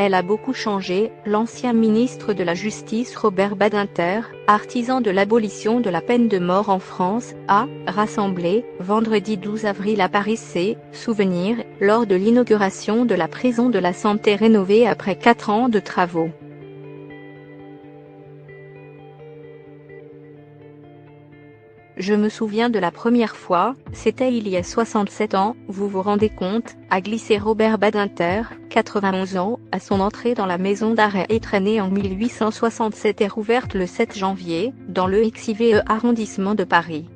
Elle a beaucoup changé. L'ancien ministre de la Justice Robert Badinter, artisan de l'abolition de la peine de mort en France, a rassemblé, vendredi 12 avril à Paris souvenirs, lors de l'inauguration de la prison de la Santé rénovée après 4 ans de travaux. Je me souviens de la première fois, c'était il y a 67 ans, vous vous rendez compte, a glissé Robert Badinter, 91 ans, à son entrée dans la maison d'arrêt Étrennes en 1867 et rouverte le 7 janvier, dans le XIVe arrondissement de Paris.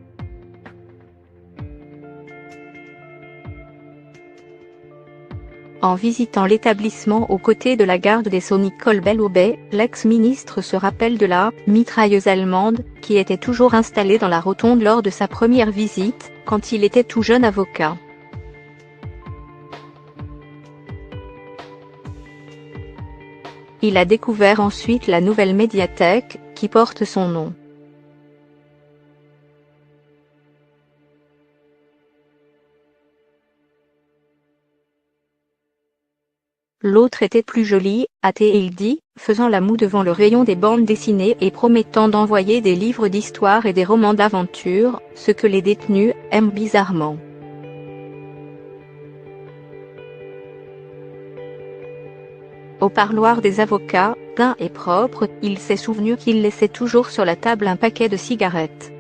En visitant l'établissement aux côtés de la garde des Sceaux Nicole Belloubet, l'ex-ministre se rappelle de la « mitrailleuse allemande » qui était toujours installée dans la rotonde lors de sa première visite, quand il était tout jeune avocat. Il a découvert ensuite la nouvelle médiathèque, qui porte son nom. L'autre était plus jolie, a-t-il dit, faisant la moue devant le rayon des bandes dessinées et promettant d'envoyer des livres d'histoire et des romans d'aventure, ce que les détenus aiment bizarrement. Au parloir des avocats, teint et propre, il s'est souvenu qu'il laissait toujours sur la table un paquet de cigarettes.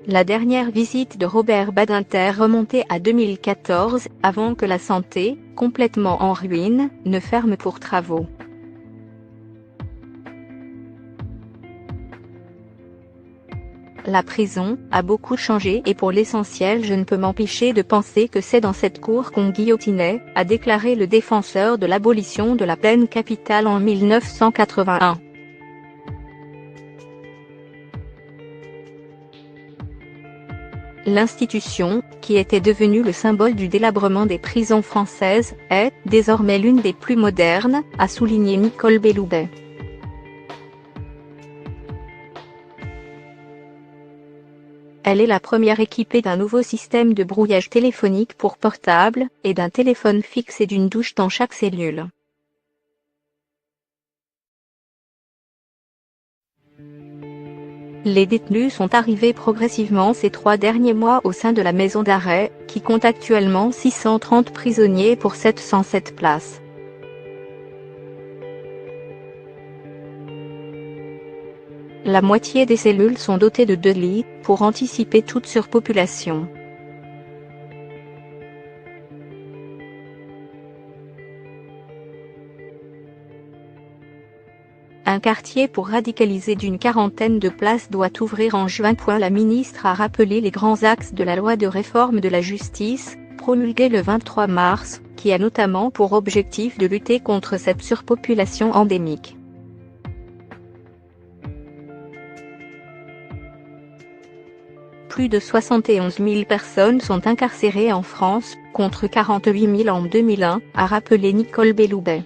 La dernière visite de Robert Badinter remontait à 2014, avant que la Santé, complètement en ruine, ne ferme pour travaux. La prison a beaucoup changé et pour l'essentiel je ne peux m'empêcher de penser que c'est dans cette cour qu'on guillotinait, a déclaré le défenseur de l'abolition de la peine capitale en 1981. L'institution, qui était devenue le symbole du délabrement des prisons françaises, est désormais l'une des plus modernes, a souligné Nicole Belloubet. Elle est la première équipée d'un nouveau système de brouillage téléphonique pour portable, et d'un téléphone fixe et d'une douche dans chaque cellule. Les détenus sont arrivés progressivement ces 3 derniers mois au sein de la maison d'arrêt, qui compte actuellement 630 prisonniers pour 707 places. La moitié des cellules sont dotées de 2 lits, pour anticiper toute surpopulation. Un quartier pour radicaliser d'une 40aine de places doit ouvrir en juin. La ministre a rappelé les grands axes de la loi de réforme de la justice, promulguée le 23 mars, qui a notamment pour objectif de lutter contre cette surpopulation endémique. Plus de 71 000 personnes sont incarcérées en France, contre 48 000 en 2001, a rappelé Nicole Belloubet.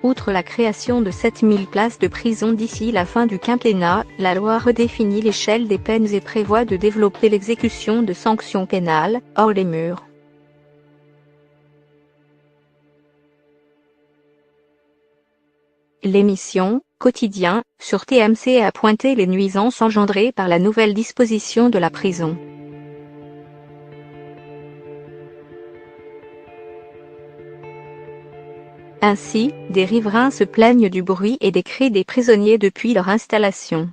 Outre la création de 7 000 places de prison d'ici la fin du quinquennat, la loi redéfinit l'échelle des peines et prévoit de développer l'exécution de sanctions pénales, hors les murs. L'émission « Quotidien » sur TMC a pointé les nuisances engendrées par la nouvelle disposition de la prison. Ainsi, des riverains se plaignent du bruit et des cris des prisonniers depuis leur installation.